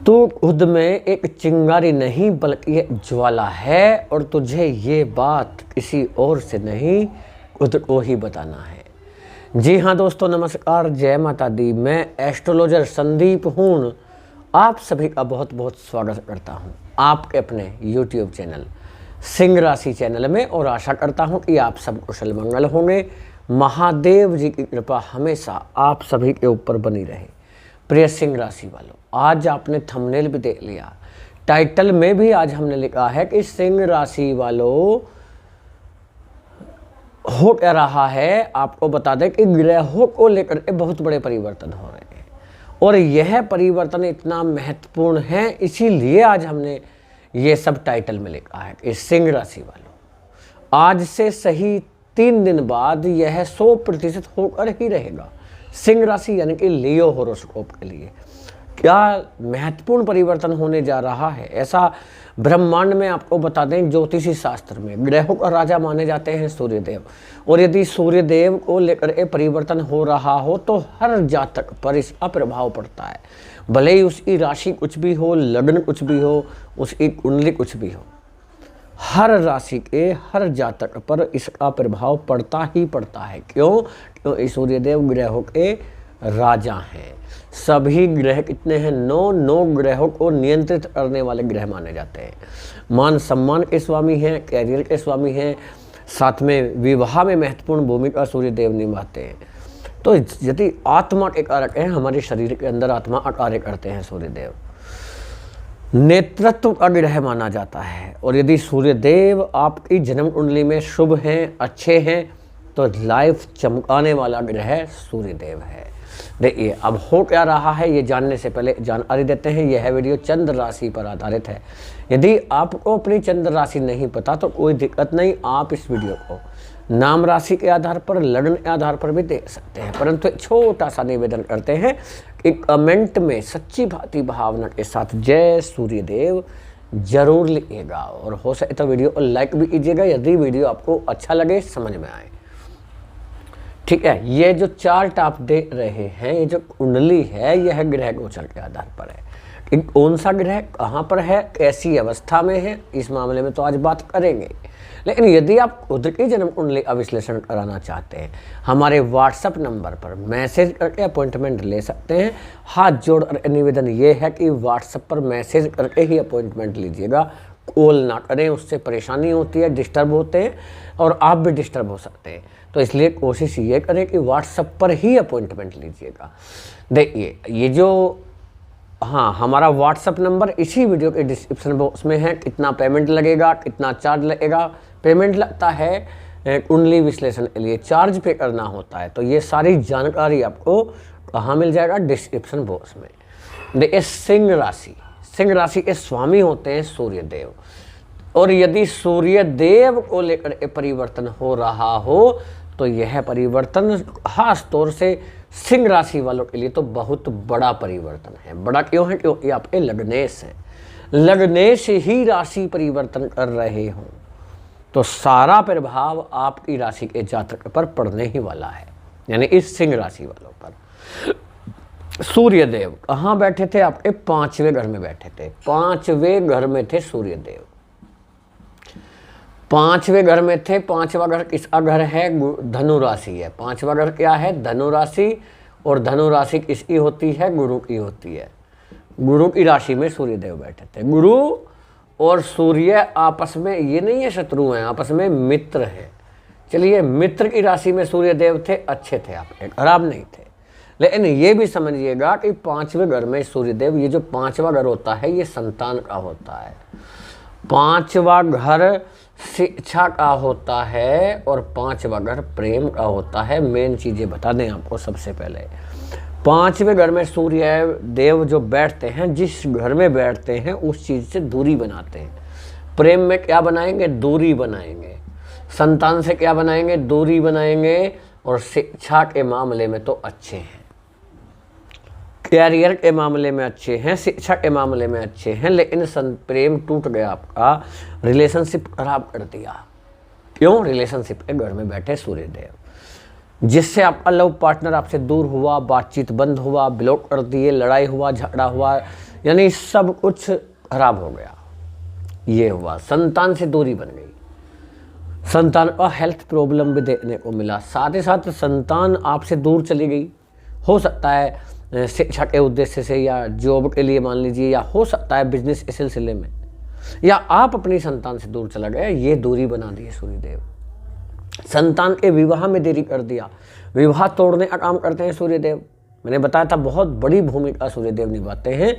तू खुद में एक चिंगारी नहीं बल्कि एक ज्वाला है, और तुझे ये बात किसी और से नहीं खुद को ही बताना है। जी हाँ दोस्तों, नमस्कार, जय माता दी। मैं एस्ट्रोलॉजर संदीप हूँ। आप सभी का बहुत बहुत स्वागत करता हूँ आपके अपने YouTube चैनल सिंह राशि चैनल में, और आशा करता हूँ कि आप सब कुशल मंगल होंगे। महादेव जी की कृपा हमेशा आप सभी के ऊपर बनी रहे। प्रिय सिंह राशि वालों, आज आपने थंबनेल भी देख लिया, टाइटल में भी आज हमने लिखा है कि सिंह राशि वालों हो क्या रहा है। आपको बता दें कि ग्रहों को लेकर के बहुत बड़े परिवर्तन हो रहे हैं, और यह परिवर्तन इतना महत्वपूर्ण है, इसीलिए आज हमने ये सब टाइटल में लिखा है कि सिंह राशि वालों आज से सही 3 दिन बाद यह 100% होकर ही रहेगा। सिंह राशि यानी कि लियो होरोस्कोप के लिए क्या महत्वपूर्ण परिवर्तन होने जा रहा है, ऐसा ब्रह्मांड में आपको बता दें। ज्योतिषी शास्त्र में ग्रहों का राजा माने जाते हैं सूर्यदेव, और यदि सूर्यदेव को लेकर के परिवर्तन हो रहा हो तो हर जातक पर इसका प्रभाव पड़ता है। भले ही उसकी राशि कुछ भी हो, लग्न कुछ भी हो, उसकी कुंडली कुछ भी हो, हर राशि के हर जातक पर इसका प्रभाव पड़ता ही पड़ता है। क्यों? क्योंकि सूर्यदेव ग्रहों के राजा हैं। सभी ग्रह कितने हैं? 9 ग्रहों को नियंत्रित करने वाले ग्रह माने जाते हैं। मान सम्मान के स्वामी हैं, कैरियर के स्वामी हैं, साथ में विवाह में महत्वपूर्ण भूमिका सूर्यदेव निभाते हैं। तो यदि आत्मा के कारक हैं, हमारे शरीर के अंदर आत्मा का कार्य करते हैं सूर्यदेव, नेतृत्व का ग्रह माना जाता है। और यदि सूर्यदेव आपकी जन्म कुंडली में शुभ हैं, अच्छे हैं, तो लाइफ चमकाने वाला ग्रह सूर्यदेव है। देखिए अब हो क्या रहा है, ये जानने से पहले जानकारी देते हैं। यह वीडियो चंद्र राशि पर आधारित है। यदि आपको अपनी चंद्र राशि नहीं पता तो कोई दिक्कत नहीं, आप इस वीडियो को नाम राशि के आधार पर, लग्न के आधार पर भी देख सकते हैं। परंतु एक छोटा सा निवेदन करते हैं कि कमेंट में सच्ची भाती भावना के साथ जय सूर्यदेव जरूर लिखिएगा, और हो सके तो वीडियो को लाइक भी कीजिएगा यदि वीडियो आपको अच्छा लगे, समझ में आए। ठीक है, ये जो चार्ट आप देख रहे हैं, ये जो कुंडली है, यह ग्रह गोचर के आधार पर है कि कौन सा ग्रह कहाँ पर है, कैसी अवस्था में है, इस मामले में तो आज बात करेंगे। लेकिन यदि आप खुद की जन्म कुंडली का विश्लेषण कराना चाहते हैं, हमारे व्हाट्सएप नंबर पर मैसेज करके अपॉइंटमेंट ले सकते हैं। हाथ जोड़ कर निवेदन ये है कि व्हाट्सएप पर मैसेज करके ही अपॉइंटमेंट लीजिएगा, कॉल ना करें, उससे परेशानी होती है, डिस्टर्ब होते हैं और आप भी डिस्टर्ब हो सकते हैं। तो इसलिए कोशिश ये करें कि व्हाट्सएप पर ही अपॉइंटमेंट लीजिएगा। देखिए ये जो हमारा व्हाट्सएप नंबर इसी वीडियो के डिस्क्रिप्शन बॉक्स में है। कितना पेमेंट लगेगा, कितना चार्ज लगेगा? पेमेंट लगता है कुंडली विश्लेषण के लिए, चार्ज पे करना होता है। तो ये सारी जानकारी आपको कहाँ मिल जाएगा? डिस्क्रिप्शन बॉक्स में। देखिए सिंह राशि के स्वामी होते हैं सूर्यदेव, और यदि सूर्यदेव को लेकर परिवर्तन हो रहा हो तो यह परिवर्तन खास तौर से सिंह राशि वालों के लिए तो बहुत बड़ा परिवर्तन है। बड़ा क्यों है? क्योंकि आपके लग्नेश हैं, लग्नेश ही राशि परिवर्तन कर रहे हों तो सारा प्रभाव आपकी राशि के जातक पर पड़ने ही वाला है, यानी इस सिंह राशि वालों पर। सूर्यदेव कहाँ बैठे थे? आपके 5वें घर में बैठे थे। 5वें घर में थे सूर्यदेव, 5वें घर में थे। 5वां घर किसका घर है? धनु राशि है। 5वां घर क्या है? धनु राशि। और धनु राशि किसकी होती है? गुरु की होती है। गुरु की राशि में सूर्यदेव बैठे थे। गुरु और सूर्य आपस में ये नहीं है शत्रु हैं, आपस में मित्र हैं। चलिए, मित्र की राशि में सूर्यदेव थे, अच्छे थे, आपके खराब नहीं थे। लेकिन ये भी समझिएगा कि 5वें घर में सूर्यदेव, ये जो 5वां घर होता है ये संतान का होता है। 5वां घर शिक्षा का होता है और 5वां घर प्रेम का होता है। मेन चीज़ें बता दें आपको सबसे पहले। 5वें घर में सूर्य देव जो बैठते हैं, जिस घर में बैठते हैं उस चीज़ से दूरी बनाते हैं। प्रेम में क्या बनाएंगे? दूरी बनाएंगे। संतान से क्या बनाएंगे? दूरी बनाएंगे। और शिक्षा के मामले में तो अच्छे हैं, कैरियर के मामले में अच्छे हैं, शिक्षा के मामले में अच्छे हैं। लेकिन प्रेम टूट गया, आपका रिलेशनशिप खराब कर दिया। क्यों? रिलेशनशिप के घर में बैठे सूर्यदेव, जिससे आपका लव पार्टनर आपसे दूर हुआ, बातचीत बंद हुआ, ब्लॉक कर दिए, लड़ाई हुआ, झगड़ा हुआ, यानी सब कुछ खराब हो गया। ये हुआ, संतान से दूरी बन गई, संतान का हेल्थ प्रॉब्लम भी देखने को मिला, साथ ही साथ संतान आपसे दूर चली गई। हो सकता है शिक्षा के उद्देश्य से, या जॉब के लिए मान लीजिए, या हो सकता है बिजनेस के सिलसिले में, या आप अपनी संतान से दूर चला गया। ये दूरी बना दी है सूर्यदेव। संतान के विवाह में देरी कर दिया, विवाह तोड़ने का काम करते हैं सूर्यदेव। मैंने बताया था बहुत बड़ी भूमिका सूर्यदेव निभाते हैं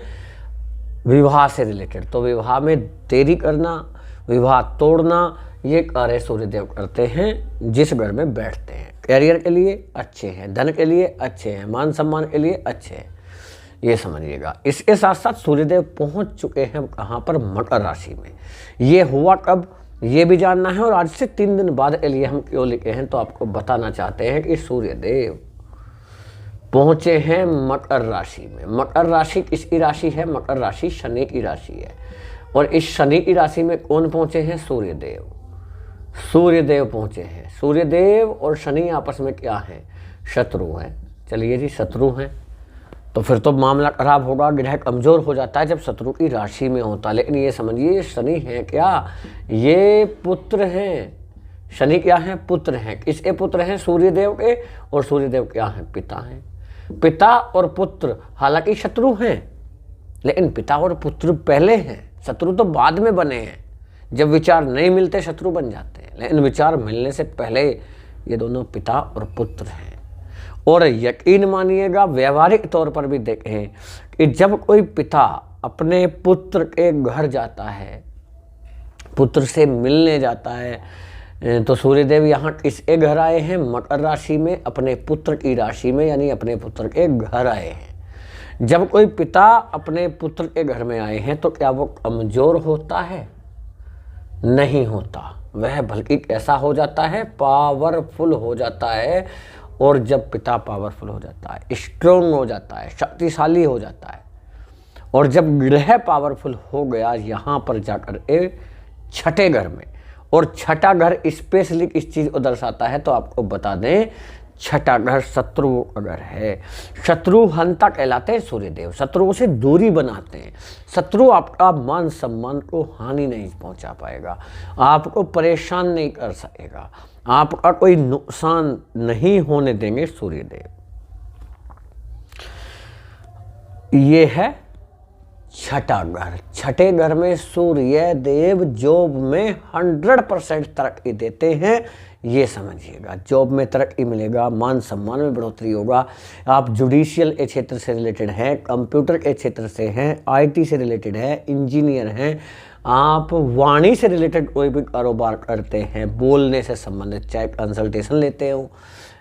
विवाह से रिलेटेड। तो विवाह में देरी करना, विवाह तोड़ना, ये कार्य सूर्यदेव करते हैं जिस घर में बैठते हैं। कैरियर के लिए अच्छे हैं, धन के लिए अच्छे हैं, मान सम्मान के लिए अच्छे हैं, ये समझिएगा। इसके साथ साथ सूर्यदेव पहुंच चुके हैं कहाँ पर, मकर राशि में। ये हुआ कब, ये भी जानना है। और आज से 3 दिन बाद के लिए हम क्यों लिखे हैं, तो आपको बताना चाहते हैं कि सूर्यदेव पहुंचे हैं मकर राशि में। मकर राशि किसकी राशि है? मकर राशि शनि की राशि है। और इस शनि की राशि में कौन पहुंचे हैं? सूर्यदेव। सूर्यदेव पहुंचे हैं। सूर्यदेव और शनि आपस में क्या है? शत्रु हैं। चलिए जी, शत्रु हैं तो फिर तो मामला खराब होगा, ग्रह कमजोर हो जाता है जब शत्रु की राशि में होता है। लेकिन ये समझिए, शनि है क्या? ये पुत्र हैं। शनि क्या है? पुत्र हैं। किसके पुत्र हैं? सूर्यदेव के। और सूर्यदेव क्या है? पिता हैं। पिता और पुत्र हालांकि शत्रु हैं, लेकिन पिता और पुत्र पहले हैं, शत्रु तो बाद में बने हैं। जब विचार नहीं मिलते शत्रु बन जाते हैं, लेकिन विचार मिलने से पहले ये दोनों पिता और पुत्र हैं। और यकीन मानिएगा, व्यवहारिक तौर पर भी देखें कि जब कोई पिता अपने पुत्र के घर जाता है, पुत्र से मिलने जाता है, तो सूर्यदेव यहाँ किसके घर आए हैं? मकर राशि में, अपने पुत्र की राशि में, यानी अपने पुत्र के घर आए हैं। जब कोई पिता अपने पुत्र के घर में आए हैं तो क्या वो कमजोर होता है? नहीं होता। वह बल्कि कैसा हो जाता है? पावरफुल हो जाता है। और जब पिता पावरफुल हो जाता है, स्ट्रोंग हो जाता है, शक्तिशाली हो जाता है, और जब ग्रह पावरफुल हो गया यहाँ पर जाकर छठे घर में, और छठा घर स्पेशली किस चीज़ को दर्शाता है तो आपको बता दें, छठा घर शत्रु अगर है, शत्रु हंता कहलाते हैं सूर्यदेव। शत्रुओं से दूरी बनाते हैं। शत्रु आपका मान सम्मान को हानि नहीं पहुंचा पाएगा, आपको परेशान नहीं कर सकेगा, आपका कोई नुकसान नहीं होने देंगे सूर्यदेव। ये है छठा घर। छठे घर में सूर्य देव जॉब में 100% तरक्की देते हैं। ये समझिएगा, जॉब में तरक्की मिलेगा, मान सम्मान में बढ़ोतरी होगा। आप जुडिशियल के क्षेत्र से रिलेटेड हैं, कंप्यूटर के क्षेत्र से हैं, आईटी से रिलेटेड है, इंजीनियर हैं, आप वाणी से रिलेटेड कोई भी कारोबार करते हैं, बोलने से संबंधित, चाहे कंसल्टेशन लेते हो,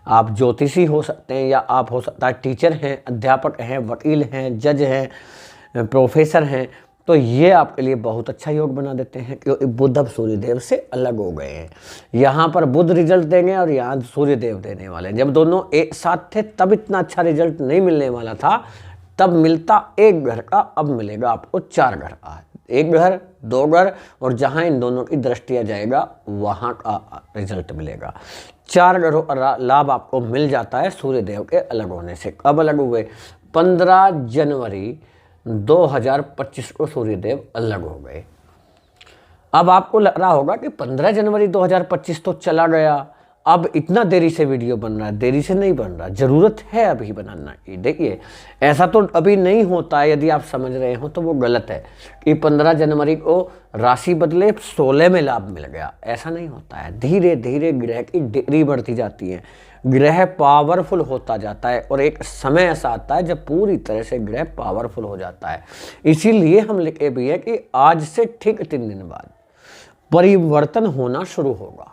आप ज्योतिषी हो सकते हैं, या आप हो सकता है टीचर हैं, अध्यापक हैं, वकील हैं, जज हैं, प्रोफेसर हैं, तो ये आपके लिए बहुत अच्छा योग बना देते हैं, क्योंकि बुध अब सूर्यदेव से अलग हो गए हैं। यहाँ पर बुध रिजल्ट देंगे और यहाँ सूर्यदेव देने वाले हैं। जब दोनों एक साथ थे तब इतना अच्छा रिजल्ट नहीं मिलने वाला था, तब मिलता एक घर का, अब मिलेगा आपको 4 घर का। एक घर, 2 घर, और जहाँ इन दोनों की दृष्टियाँ जाएगा वहाँ का रिजल्ट मिलेगा। 4 घरों का लाभ आपको मिल जाता है सूर्यदेव के अलग होने से। कब अलग हुए? 15 जनवरी 2025 को सूर्यदेव अलग हो गए। अब आपको लग रहा होगा कि 15 जनवरी 2025 तो चला गया, अब इतना देरी से वीडियो बन रहा है। देरी से नहीं बन रहा, जरूरत है अभी बनाना की। देखिए, ऐसा तो अभी नहीं होता है, यदि आप समझ रहे हो तो वो गलत है कि 15 जनवरी को राशि बदले 16 में लाभ मिल गया। ऐसा नहीं होता है। धीरे धीरे ग्रह की डिग्री बढ़ती जाती है, ग्रह पावरफुल होता जाता है, और एक समय ऐसा आता है जब पूरी तरह से ग्रह पावरफुल हो जाता है। इसीलिए हम लिखे भी है कि आज से ठीक 3 दिन बाद परिवर्तन होना शुरू होगा,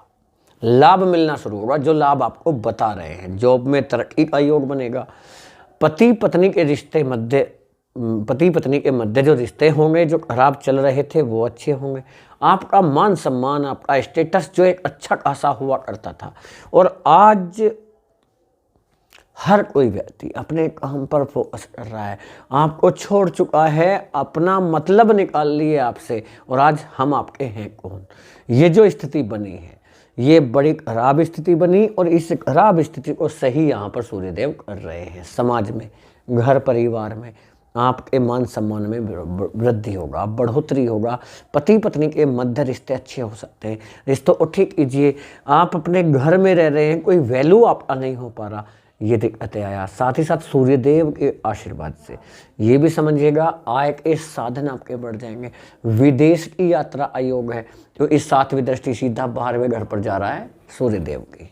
लाभ मिलना शुरू होगा, जो लाभ आपको बता रहे हैं। जॉब में तरक्की का योग बनेगा। पति पत्नी के मध्य जो रिश्ते होंगे, जो खराब चल रहे थे, वो अच्छे होंगे। आपका मान सम्मान, आपका स्टेटस जो एक अच्छा खासा हुआ करता था, और आज हर कोई व्यक्ति अपने काम पर फोकस कर रहा है, आपको छोड़ चुका है, अपना मतलब निकाल लिए आपसे, और आज हम आपके हैं कौन। ये जो स्थिति बनी है, ये बड़ी खराब स्थिति बनी, और इस खराब स्थिति को सही यहाँ पर सूर्यदेव कर रहे हैं। समाज में, घर परिवार में आपके मान सम्मान में वृद्धि होगा, बढ़ोतरी होगा। पति पत्नी के मध्य रिश्ते अच्छे हो सकते हैं, रिश्तों को ठीक कीजिए। आप अपने घर में रह रहे हैं, कोई वैल्यू आपका नहीं हो पा रहा, ये दिक्कतें आया। साथ ही साथ सूर्यदेव के आशीर्वाद से ये भी समझिएगा आय के साधन आपके बढ़ जाएंगे। विदेश की यात्रा आयोग है, तो इस 7वीं दृष्टि सीधा 12वें घर पर जा रहा है सूर्यदेव की।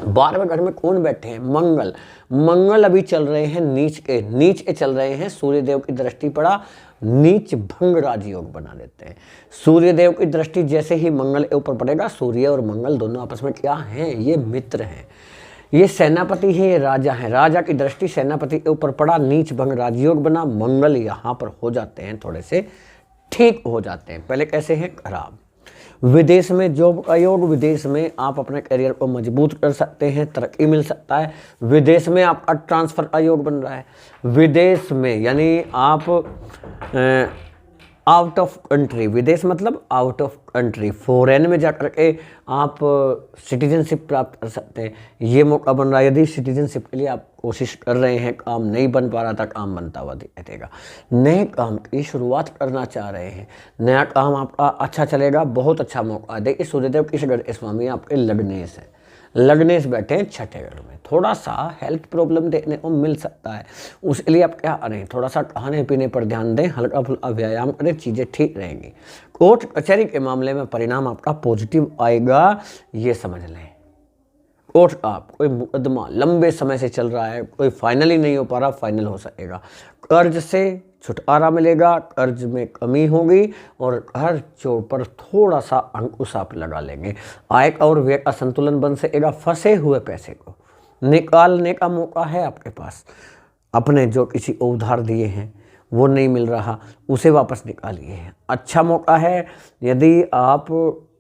12वें घर में कौन बैठे हैं? मंगल। मंगल अभी चल रहे हैं नीच के चल रहे हैं। सूर्यदेव की दृष्टि पड़ा, नीच भंग राजयोग बना देते हैं। सूर्यदेव की दृष्टि जैसे ही मंगल के ऊपर पड़ेगा, सूर्य और मंगल दोनों आपस में क्या हैं? ये मित्र हैं, ये सेनापति है, ये राजा है। राजा की दृष्टि सेनापति के ऊपर पड़ा, नीच भंग राजयोग बना। मंगल यहाँ पर हो जाते हैं थोड़े से ठीक हो जाते हैं, पहले कैसे हैं? खराब। विदेश में जॉब का योग, विदेश में आप अपने करियर को मजबूत कर सकते हैं, तरक्की मिल सकता है। विदेश में आपका ट्रांसफर का योग बन रहा है। विदेश में यानी आप आउट ऑफ कंट्री, विदेश मतलब आउट ऑफ कंट्री, फॉरेन में जाकर के आप सिटीजनशिप प्राप्त कर सकते हैं, ये मौका बन रहा है। यदि सिटीजनशिप के लिए आप कोशिश कर रहे हैं, काम नहीं बन पा रहा था, काम बनता हुआ दिखाई देगा। नए काम की शुरुआत करना चाह रहे हैं, नया काम आपका अच्छा चलेगा, बहुत अच्छा मौका। देखिए सूर्यदेव किस घर के स्वामी आपके? लग्नेश है, लग्नेश बैठे हैं 6ठे घर में। थोड़ा सा हेल्थ प्रॉब्लम देखने को मिल सकता है, उसके लिए आप क्या करें? थोड़ा सा खाने पीने पर ध्यान दें, हल्का फुल्का व्यायाम करें, चीज़ें ठीक रहेंगी। कोर्ट कचहरी के मामले में परिणाम आपका पॉजिटिव आएगा, ये समझ लें। कोर्ट का कोई मुकदमा लंबे समय से चल रहा है, कोई फाइनल ही नहीं हो पा रहा, फाइनल हो सकेगा। कर्ज से छुटकारा मिलेगा, कर्ज में कमी होगी और कर्जों पर थोड़ा सा अंकुश आप लगा लेंगे। आय और व्यय का संतुलन बन सकेगा। फंसे हुए पैसे को निकालने का मौका है आपके पास। अपने जो किसी को उधार दिए हैं वो नहीं मिल रहा, उसे वापस निकालिए। अच्छा मौका है यदि आप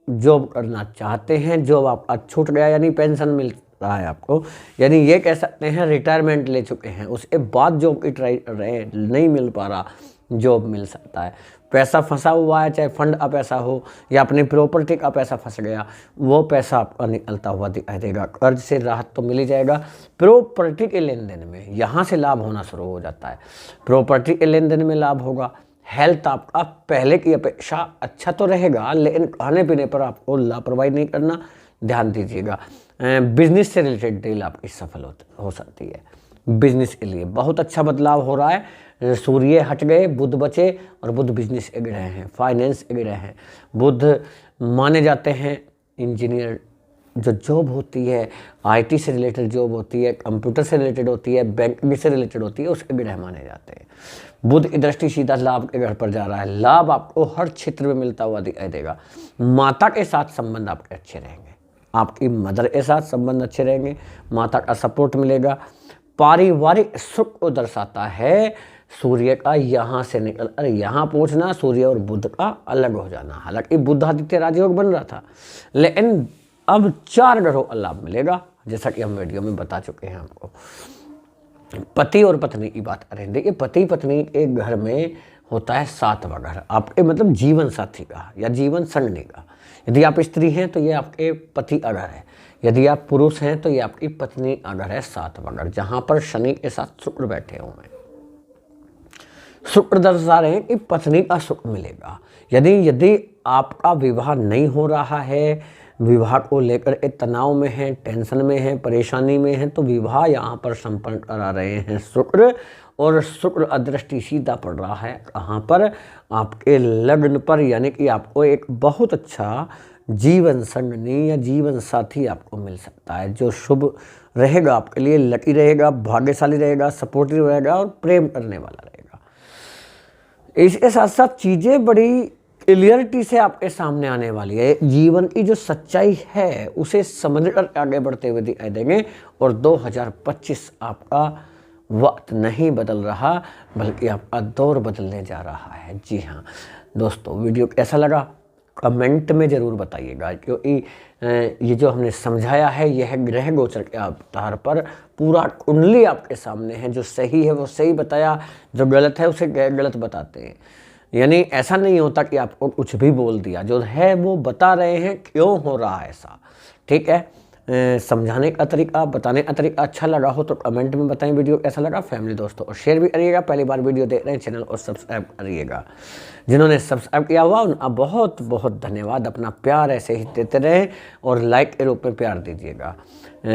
जॉब करना चाहते हैं, जॉब आपका छूट गया यानी पेंशन मिल रहा है आपको, यानी ये कह सकते हैं रिटायरमेंट ले चुके हैं, उसके बाद जॉब की ट्राई कर रहे हैं, नहीं मिल पा रहा, जॉब मिल सकता है। पैसा फंसा हुआ है, चाहे फंड का पैसा हो या अपनी प्रॉपर्टी का पैसा फंस गया, वो पैसा आपका निकलता हुआ दिखाई देगा। कर्ज से राहत तो मिल ही जाएगा। प्रॉपर्टी के लेन देन में यहाँ से लाभ होना शुरू हो जाता है, प्रॉपर्टी के लेन देन में लाभ होगा। हेल्थ आपका पहले की अपेक्षा अच्छा तो रहेगा, लेकिन खाने पीने पर आपको लापरवाही नहीं करना, ध्यान दीजिएगा। बिजनेस से रिलेटेड डील आपकी सफल हो सकती है। बिजनेस के लिए बहुत अच्छा बदलाव हो रहा है। सूर्य हट गए, बुध बचे और बुध बिजनेस के ग्रह हैं, फाइनेंस के ग्रह हैं। बुध माने जाते हैं इंजीनियर, जो जॉब होती है आईटी से रिलेटेड जॉब होती है, कंप्यूटर से रिलेटेड होती है, बैंकिंग से रिलेटेड होती है, उसके ग्रह माने जाते हैं। बुध की दृष्टि सीधा लाभ के घर पर जा रहा है। लाभ आपको हर क्षेत्र में मिलता हुआ दिखाई देगा। माता के साथ संबंध आपके अच्छे रहेंगे, आपकी मदर के साथ संबंध अच्छे रहेंगे, माता का सपोर्ट मिलेगा। पारिवारिक सुख को दर्शाता है सूर्य का यहाँ से निकल कर यहाँ पहुँचना, सूर्य और बुध का अलग हो जाना। हालांकि बुध आदित्य राजयोग बन रहा था, लेकिन अब 4 ग्रहों का लाभ मिलेगा, जैसा कि हम वीडियो में बता चुके हैं आपको। पति और पत्नी की बात करें, देखिए पति पत्नी के घर में होता है 7वां घर, आपके मतलब जीवन साथी का या जीवन संगनी का। यदि आप स्त्री हैं तो ये आपके पति का घर है, यदि आप पुरुष हैं तो ये आपकी पत्नी का घर है 7वां घर, जहाँ पर शनि के साथ शुक्र बैठे हुए हैं। शुक्र दर्शा रहे हैं कि पत्नी का सुख मिलेगा। यदि आपका विवाह नहीं हो रहा है, विवाह को लेकर एक तनाव में है, टेंशन में है, परेशानी में है, तो विवाह यहाँ पर संपन्न करा रहे हैं शुक्र। और शुक्र अदृष्टि सीधा पड़ रहा है कहाँ पर? आपके लग्न पर, यानी कि आपको एक बहुत अच्छा जीवन संगनी या जीवन साथी आपको मिल सकता है, जो शुभ रहेगा आपके लिए, लकी रहेगा, भाग्यशाली रहेगा, सपोर्टिव रहेगा और प्रेम करने वाला रहेगा। इसके साथ साथ चीज़ें बड़ी क्लियरिटी से आपके सामने आने वाली है। जीवन की जो सच्चाई है उसे समझकर आगे बढ़ते हुए दिखाई देंगे। और 2025 आपका वक्त नहीं बदल रहा, बल्कि आपका दौर बदलने जा रहा है। जी हाँ दोस्तों, वीडियो कैसा लगा कमेंट में ज़रूर बताइएगा, क्योंकि ये जो हमने समझाया है यह ग्रह गोचर के आधार पर पूरा कुंडली आपके सामने है। जो सही है वो सही बताया, जो गलत है उसे गलत बताते हैं। यानी ऐसा नहीं होता कि आपको कुछ भी बोल दिया, जो है वो बता रहे हैं क्यों हो रहा है ऐसा, ठीक है। समझाने का तरीका, बताने का तरीका अच्छा लगा हो तो कमेंट में बताएं वीडियो कैसा लगा। फैमिली दोस्तों और शेयर भी करिएगा। पहली बार वीडियो देख रहे हैं चैनल और सब्सक्राइब करिएगा। जिन्होंने सब्सक्राइब किया हुआ उनका बहुत बहुत धन्यवाद। अपना प्यार ऐसे ही देते रहें और लाइक के रूप में प्यार दीजिएगा।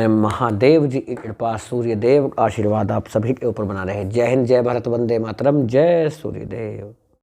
महादेव जी की कृपा, सूर्य देव का आशीर्वाद आप सभी के ऊपर बना रहे। जय हिंद, जय भारत, वंदे मातरम, जय सूर्यदेव।